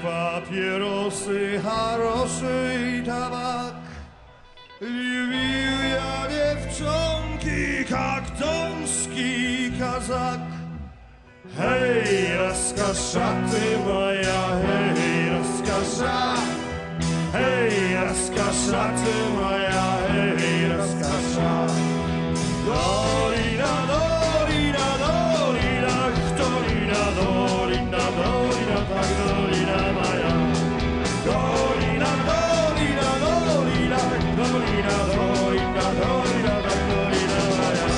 Papierosy, haroszy i tabak. Lubił ja dziewczątki, kaktomski kazak. Hej, laska ty moja, hej, laska. Hej, laska ty moja, hej, laska. Dolina, dolina, dolina, dolina, dolina, dolina, tak dolina moja. Dolina, dolina, dolina, dolina, dolina, dolina, tak dolina moja.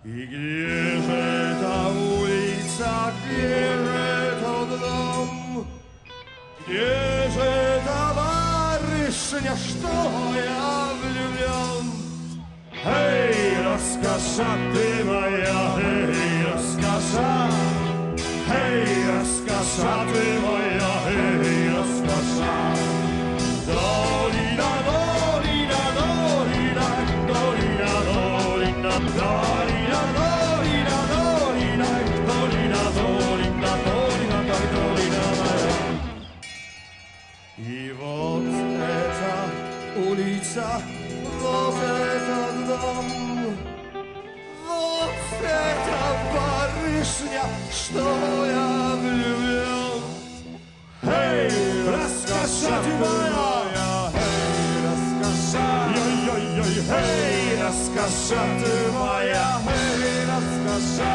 I gdzieże ta ulica, gdzieże to dom, gdzieże ta barysznia, что я влюблен. Hej, rozkasza ty moja, hej, rozkasza. Hej, rozkasza ty moja, hej, rozkasza. Dolina, dolina, dolina, dolina, dolina, dolina, dolina, dolina, dolina, dolina, dolina, tak dolina moja. I вот эта улица, вот этот дом, вот эта барышня, что я влюблен. Хей, раскаша ты моя, хей, раскаша. Ой-ой-ой, хей, раскаша ты моя, хей, раскаша.